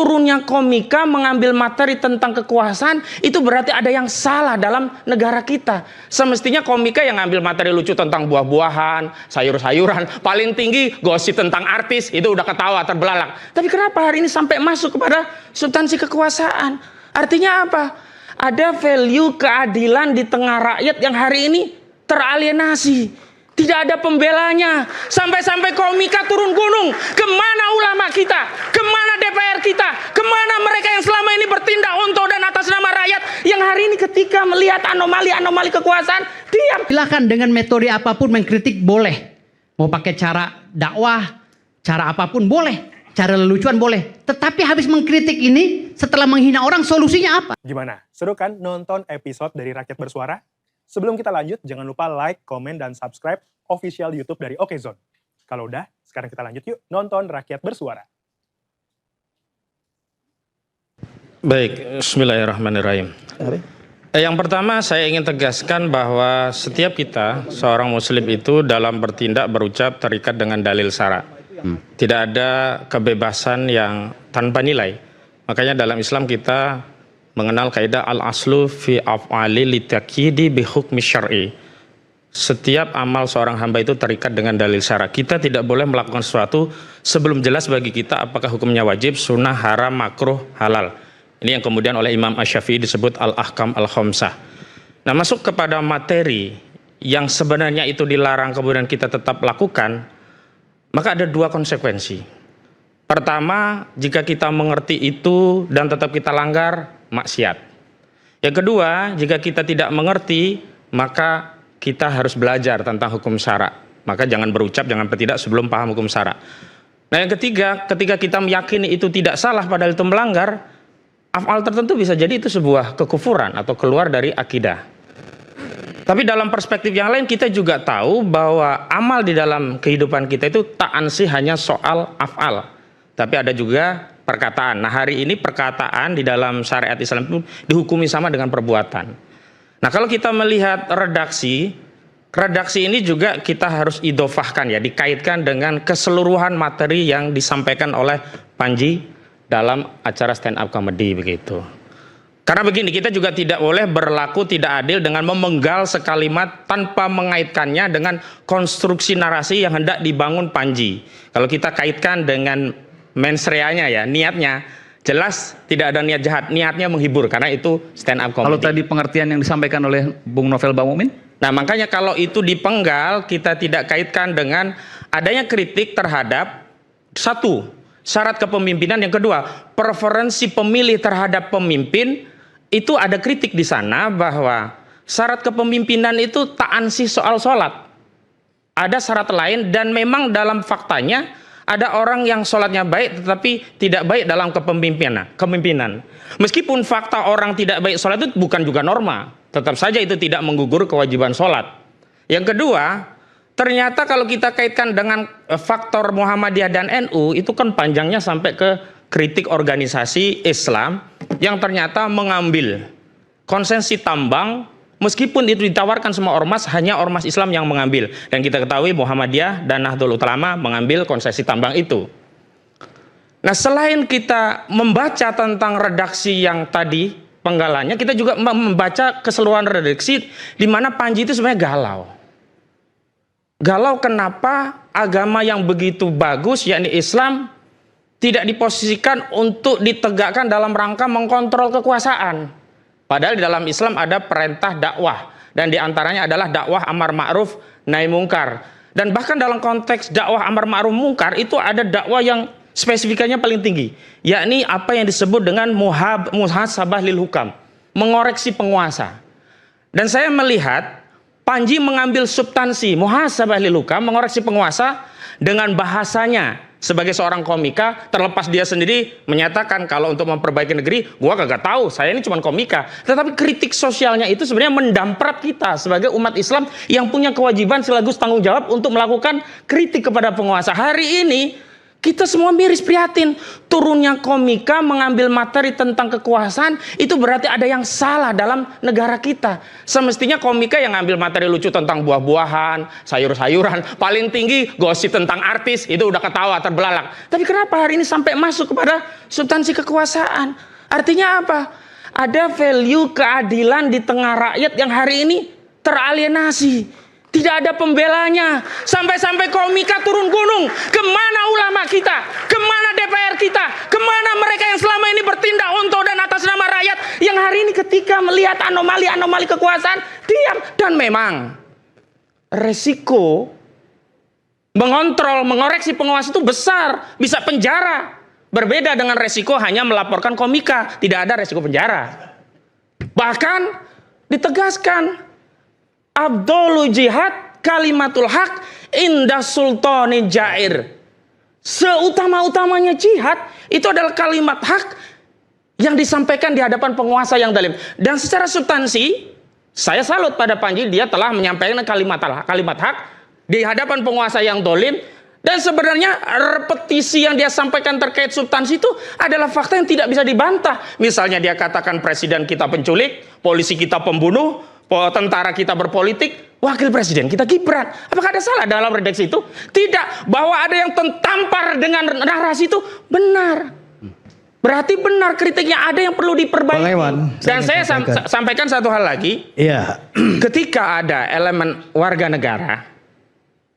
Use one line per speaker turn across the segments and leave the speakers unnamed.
turunnya komika mengambil materi tentang kekuasaan, itu berarti ada yang salah dalam negara kita. Semestinya komika yang ngambil materi lucu tentang buah-buahan, sayur-sayuran, paling tinggi gosip tentang artis, itu udah ketawa terbelalak. Tapi kenapa hari ini sampai masuk kepada substansi kekuasaan? Artinya apa? Ada value keadilan di tengah rakyat yang hari ini teralienasi. Tidak ada pembelanya. Sampai-sampai komika turun gunung. Kemana ulama kita? Kemana DPR kita? Kemana mereka yang selama ini bertindak untuk dan atas nama rakyat? Yang hari ini ketika melihat anomali-anomali kekuasaan, diam.
Silakan dengan metode apapun mengkritik boleh. Mau pakai cara dakwah, cara apapun boleh. Cara lelucuan boleh. Tetapi habis mengkritik ini, setelah menghina orang, solusinya apa?
Gimana? Seru kan nonton episode dari Rakyat Bersuara? Sebelum kita lanjut, jangan lupa like, komen, dan subscribe official YouTube dari Okezone. Kalau udah, sekarang kita lanjut yuk nonton Rakyat Bersuara.
Baik, bismillahirrahmanirrahim. Yang pertama saya ingin tegaskan bahwa setiap kita, seorang muslim itu dalam bertindak berucap terikat dengan dalil syara'. Tidak ada kebebasan yang tanpa nilai. Makanya dalam Islam kita mengenal kaidah al-aslu fi af'ali litakidi bihukmi syar'i. Setiap amal seorang hamba itu terikat dengan dalil syara'. Kita tidak boleh melakukan sesuatu sebelum jelas bagi kita apakah hukumnya wajib, sunnah, haram, makruh, halal. Ini yang kemudian oleh Imam Asy-Syafi'i disebut al-ahkam al-khamsah. Nah, masuk kepada materi yang sebenarnya itu dilarang kemudian kita tetap lakukan, maka ada dua konsekuensi. Pertama, jika kita mengerti itu dan tetap kita langgar, maksiat. Yang kedua, jika kita tidak mengerti, maka kita harus belajar tentang hukum syara'. Maka jangan berucap, jangan bertindak sebelum paham hukum syara'. Nah, yang ketiga, ketika kita meyakini itu tidak salah padahal itu melanggar, af'al tertentu bisa jadi itu sebuah kekufuran atau keluar dari akidah. Tapi dalam perspektif yang lain kita juga tahu bahwa amal di dalam kehidupan kita itu tak ansih hanya soal af'al. Tapi ada juga perkataan. Nah, hari ini perkataan di dalam syariat Islam itu dihukumi sama dengan perbuatan. Nah, kalau kita melihat redaksi ini juga kita harus idofahkan ya, dikaitkan dengan keseluruhan materi yang disampaikan oleh Panji dalam acara stand up comedy begitu. Karena begini, kita juga tidak boleh berlaku tidak adil dengan memenggal sekalimat tanpa mengaitkannya dengan konstruksi narasi yang hendak dibangun Panji. Kalau kita kaitkan dengan mensreanya ya, niatnya jelas tidak ada niat jahat, niatnya menghibur karena itu stand up comedy.
Kalau tadi pengertian yang disampaikan oleh Bung Novel Bangmumin?
Nah, makanya kalau itu dipenggal, kita tidak kaitkan dengan adanya kritik terhadap satu, syarat kepemimpinan, yang kedua, preferensi pemilih terhadap pemimpin, itu ada kritik di sana bahwa syarat kepemimpinan itu tak ansih soal sholat. Ada syarat lain dan memang dalam faktanya ada orang yang sholatnya baik tetapi tidak baik dalam kepemimpinan. Meskipun fakta orang tidak baik sholat itu bukan juga norma, tetap saja itu tidak menggugur kewajiban sholat. Yang kedua, ternyata kalau kita kaitkan dengan faktor Muhammadiyah dan NU, itu kan panjangnya sampai ke kritik organisasi Islam yang ternyata mengambil konsensi tambang. Meskipun itu ditawarkan semua ormas, hanya ormas Islam yang mengambil. Dan kita ketahui Muhammadiyah dan Nahdlatul Ulama mengambil konsesi tambang itu. Nah, selain kita membaca tentang redaksi yang tadi, penggalannya, kita juga membaca keseluruhan redaksi di mana Panji itu sebenarnya galau. Galau kenapa agama yang begitu bagus, yakni Islam, tidak diposisikan untuk ditegakkan dalam rangka mengkontrol kekuasaan. Padahal di dalam Islam ada perintah dakwah dan diantaranya adalah dakwah amar ma'ruf nahi mungkar. Dan bahkan dalam konteks dakwah amar ma'ruf mungkar itu ada dakwah yang spesifikasinya paling tinggi, yakni apa yang disebut dengan muhasabah lil hukam, mengoreksi penguasa. Dan saya melihat Panji mengambil substansi muhasabah lil hukam, mengoreksi penguasa dengan bahasanya. Sebagai seorang komika, terlepas dia sendiri menyatakan kalau untuk memperbaiki negeri, gua kagak tahu, saya ini cuma komika. Tetapi kritik sosialnya itu sebenarnya mendamprat kita sebagai umat Islam yang punya kewajiban sekaligus tanggung jawab untuk melakukan kritik kepada penguasa. Hari ini Kita semua miris prihatin. Turunnya komika mengambil materi tentang kekuasaan, itu berarti ada yang salah dalam negara kita. Semestinya komika yang ngambil materi lucu tentang buah-buahan, sayur-sayuran, paling tinggi gosip tentang artis, itu udah ketawa terbelalak. Tapi kenapa hari ini sampai masuk kepada substansi kekuasaan? Artinya apa? Ada value keadilan di tengah rakyat yang hari ini teralienasi. Tidak ada pembelanya. Sampai-sampai komika turun gunung. Kemana ulama kita? Kemana DPR kita? Kemana mereka yang selama ini bertindak untuk dan atas nama rakyat? Yang hari ini ketika melihat anomali-anomali kekuasaan, diam. Dan memang resiko mengontrol, mengoreksi pengawas itu besar. Bisa penjara. Berbeda dengan resiko hanya melaporkan komika. Tidak ada resiko penjara. Bahkan ditegaskan, Abdul jihad kalimatul haq indah sultani jair. Seutama-utamanya jihad itu adalah kalimat hak yang disampaikan di hadapan penguasa yang zalim. Dan secara substansi, saya salut pada Panji, dia telah menyampaikan kalimat hak di hadapan penguasa yang zalim. Dan sebenarnya repetisi yang dia sampaikan terkait substansi itu adalah fakta yang tidak bisa dibantah. Misalnya dia katakan presiden kita penculik, polisi kita pembunuh, tentara kita berpolitik, wakil presiden kita Gibran. Apakah ada salah dalam redaksi itu? Tidak. Bahwa ada yang tertampar dengan narasi itu benar. Berarti benar kritiknya, ada yang perlu diperbaiki. Dan saya sampaikan satu hal lagi.
Iya.
Ketika ada elemen warga negara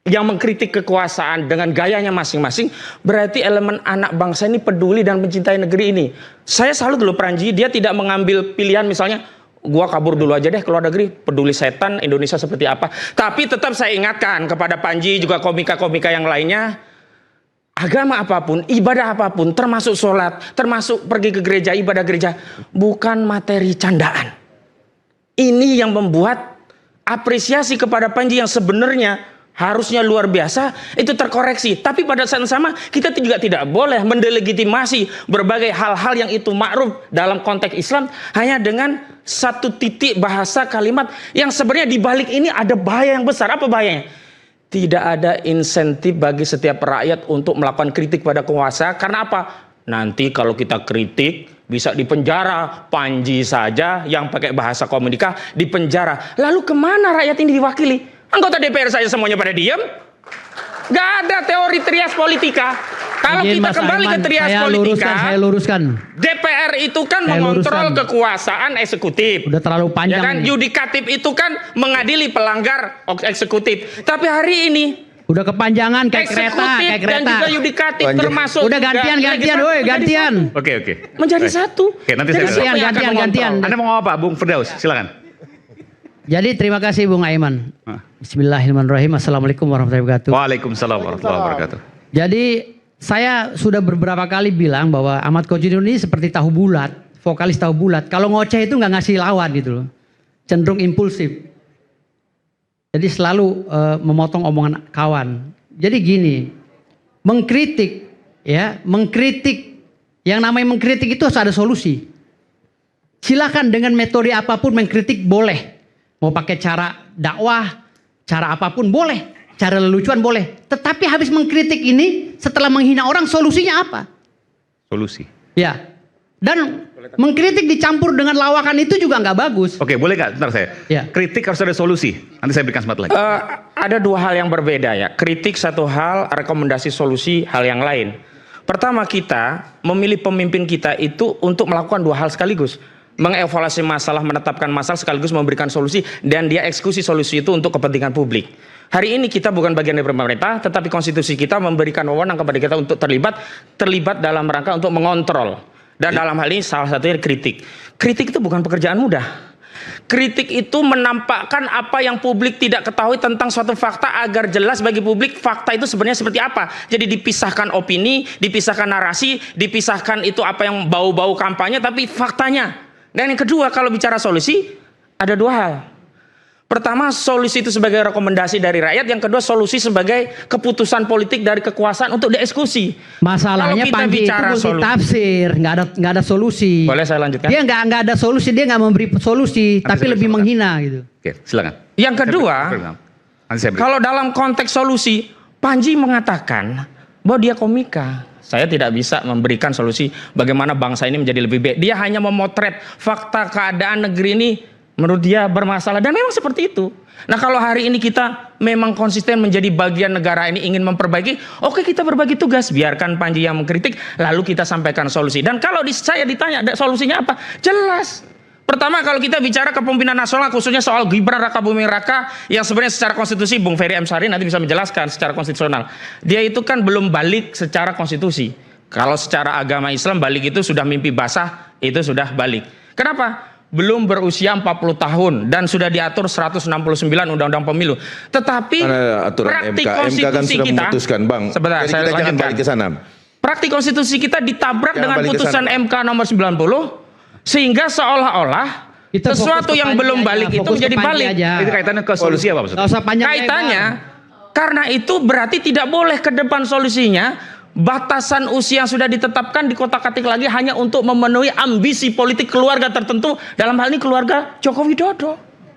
yang mengkritik kekuasaan dengan gayanya masing-masing, berarti elemen anak bangsa ini peduli dan mencintai negeri ini. Saya salut dulu Pranji, dia tidak mengambil pilihan misalnya, gua kabur dulu aja deh ke luar negeri, peduli setan Indonesia seperti apa. Tapi tetap saya ingatkan kepada Panji, juga komika-komika yang lainnya, agama apapun, ibadah apapun, termasuk sholat, termasuk pergi ke gereja, ibadah gereja, bukan materi candaan. Ini yang membuat apresiasi kepada Panji yang sebenarnya harusnya luar biasa, itu terkoreksi. Tapi pada saat yang sama, kita juga tidak boleh mendelegitimasi berbagai hal-hal yang itu ma'ruf dalam konteks Islam hanya dengan satu titik bahasa kalimat yang sebenarnya di balik ini ada bahaya yang besar. Apa bahayanya? Tidak ada insentif bagi setiap rakyat untuk melakukan kritik pada penguasa. Karena apa? Nanti kalau kita kritik bisa dipenjara. Panji saja yang pakai bahasa komunika dipenjara. Lalu kemana rakyat ini diwakili? Anggota DPR saya semuanya pada diam. Gak ada teori trias politika. Kalau kita kembali ke trias politika,
saya luruskan.
DPR itu kan mengontrol kekuasaan eksekutif.
Udah terlalu panjang.
Ya kan, yudikatif itu kan mengadili pelanggar eksekutif. Tapi hari ini
udah kepanjangan kayak kereta,
dan juga yudikatif termasuk.
Udah gantian, woi, gantian.
Oke.
Menjadi satu.
Oke, nanti saya
gantian.
Anda mau ngomong apa, Bung Firdaus? Silakan.
Jadi terima kasih Bung Aiman. Bismillahirrahmanirrahim. Assalamualaikum warahmatullahi wabarakatuh.
Waalaikumsalam warahmatullahi wabarakatuh.
Jadi saya sudah beberapa kali bilang bahwa Ahmad Kojunur ini seperti tahu bulat, vokalis tahu bulat. Kalau ngoceh itu nggak ngasih lawan gitu loh. Cenderung impulsif. Jadi selalu memotong omongan kawan. Jadi gini, mengkritik yang namanya mengkritik itu harus ada solusi. Silakan dengan metode apapun mengkritik boleh. Mau pakai cara dakwah, cara apapun boleh. Cara lelucuan boleh. Tetapi habis mengkritik ini, setelah menghina orang, solusinya apa?
Solusi.
Ya. Dan mengkritik dicampur dengan lawakan itu juga nggak bagus.
Oke, boleh nggak? Bentar saya.
Ya.
Kritik harus ada solusi. Nanti saya berikan kesempatan lagi.
Ada dua hal yang berbeda ya. Kritik satu hal, rekomendasi solusi hal yang lain. Pertama, kita memilih pemimpin kita itu untuk melakukan dua hal sekaligus. Mengevaluasi masalah, menetapkan masalah, sekaligus memberikan solusi, dan dia eksekusi solusi itu untuk kepentingan publik. Hari ini kita bukan bagian dari pemerintah, tetapi konstitusi kita memberikan wewenang kepada kita untuk terlibat dalam rangka untuk mengontrol. Dan dalam hal ini salah satunya kritik. Kritik itu bukan pekerjaan mudah. Kritik itu menampakkan apa yang publik tidak ketahui tentang suatu fakta agar jelas bagi publik fakta itu sebenarnya seperti apa. Jadi dipisahkan opini, dipisahkan narasi, dipisahkan itu apa yang bau-bau kampanye, tapi faktanya. Dan yang kedua, kalau bicara solusi, ada dua hal. Pertama, solusi itu sebagai rekomendasi dari rakyat. Yang kedua, solusi sebagai keputusan politik dari kekuasaan untuk dieksekusi.
Masalahnya Panji itu multitafsir, nggak ada solusi.
Boleh saya lanjutkan?
Dia nggak ada solusi, dia nggak memberi solusi, tapi lebih menghina gitu.
Oke, silakan.
Yang kedua, kalau dalam konteks solusi, Panji mengatakan bahwa dia komika. Saya tidak bisa memberikan solusi bagaimana bangsa ini menjadi lebih baik. Dia hanya memotret fakta keadaan negeri ini menurut dia bermasalah, dan memang seperti itu. Nah, kalau hari ini kita memang konsisten menjadi bagian negara ini, ingin memperbaiki, oke, kita berbagi tugas, biarkan Panji yang mengkritik, lalu kita sampaikan solusi. Dan kalau saya ditanya solusinya apa, jelas. Pertama, kalau kita bicara kepemimpinan nasional, khususnya soal Gibran Raka Buming Raka, yang sebenarnya secara konstitusi, Bung Ferry M. Sari nanti bisa menjelaskan secara konstitusional, dia itu kan belum balik secara konstitusi. Kalau secara agama Islam, balik itu sudah mimpi basah, itu sudah balik. Kenapa? Belum berusia 40 tahun dan sudah diatur 169 Undang-Undang Pemilu. Tetapi praktik konstitusi
sudah
kita,
memutuskan, Bang.
sebentar,
Jadi
saya
kita jangan
lanjutkan.
balik ke sana.
Praktik konstitusi kita ditabrak
Jangan
dengan
balik ke
putusan
sana.
MK nomor 90, sehingga seolah-olah
Kita
sesuatu
fokus ke
yang
Panji
belum
aja,
balik itu
fokus ke
menjadi
Panji
balik.
aja.
Itu kaitannya ke solusi apa maksudnya?
Nggak usah panjang
Kaitannya,
lebar.
karena itu berarti tidak boleh ke depan solusinya batasan usia yang sudah ditetapkan dikotak-katik lagi hanya untuk memenuhi ambisi politik keluarga tertentu, dalam hal ini keluarga Joko Widodo.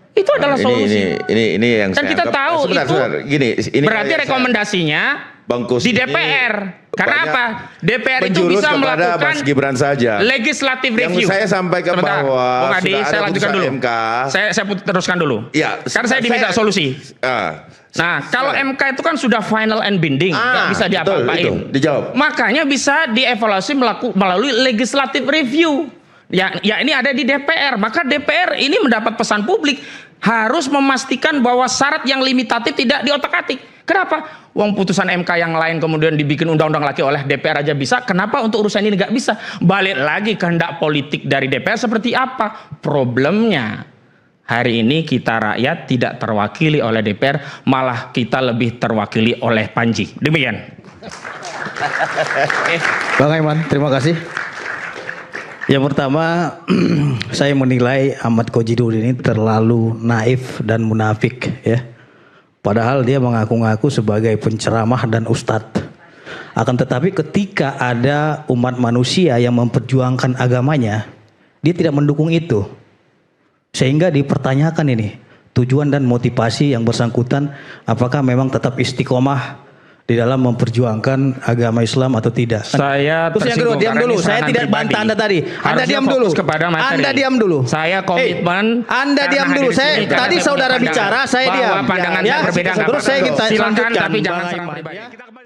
Itu adalah solusi.
Ini yang
Dan
saya
kita
anggap-
tahu
sebentar,
itu
sebentar. Gini, ini
berarti
yang saya-
rekomendasinya
Bang Kus
di
ini
DPR. Karena
banyak
apa? DPR itu
menjurus
bisa
kepada
melakukan
Mas Gibran saja.
legislative
Yang
review.
saya sampaikan
Sebentar,
bahwa
Bung Adi,
sudah
saya
ada
lanjutkan
putusan
dulu.
MK.
Saya teruskan dulu.
Ya,
Karena saya diminta solusi. Nah, kalau MK itu kan sudah final and binding, nggak bisa
betul,
diapa-apain.
itu, dijawab.
Makanya bisa dievaluasi melalui legislative review. Ya ini ada di DPR. Maka DPR ini mendapat pesan publik harus memastikan bahwa syarat yang limitatif tidak diotak-atik. Kenapa? Uang putusan MK yang lain kemudian dibikin undang-undang lagi oleh DPR aja bisa. Kenapa untuk urusan ini nggak bisa? Balik lagi kehendak politik dari DPR seperti apa? Problemnya hari ini kita rakyat tidak terwakili oleh DPR, malah kita lebih terwakili oleh Panji. Demikian.
Bang Aiman, terima kasih. Yang pertama, saya menilai Ahmad Khojidur ini terlalu naif dan munafik, ya. Padahal dia mengaku-ngaku sebagai penceramah dan ustadz. Akan tetapi ketika ada umat manusia yang memperjuangkan agamanya, dia tidak mendukung itu. Sehingga dipertanyakan ini tujuan dan motivasi yang bersangkutan, apakah memang tetap istiqomah di dalam memperjuangkan agama Islam atau tidak.
Saya
Terus yang kedua, diam
karena
dulu.
ini
Saya
serangan
tidak
pribadi.
bantah Anda tadi. Anda
Harusnya
diam
fokus
dulu.
kepada materi.
Anda diam dulu.
Saya komitmen.
Anda
karena
diam dulu.
hadir di
Saya
sini, karena
tadi
saya
saudara
punya
bicara, saya
bahwa
diam.
pandangan
Ya,
saya berbeda. nggak
terus saya
apa-apa.
ingin
Silakan,
lanjutkan.
tapi jangan
Bang
serang
Aiman,
pribadi.
ya.
Kita kembali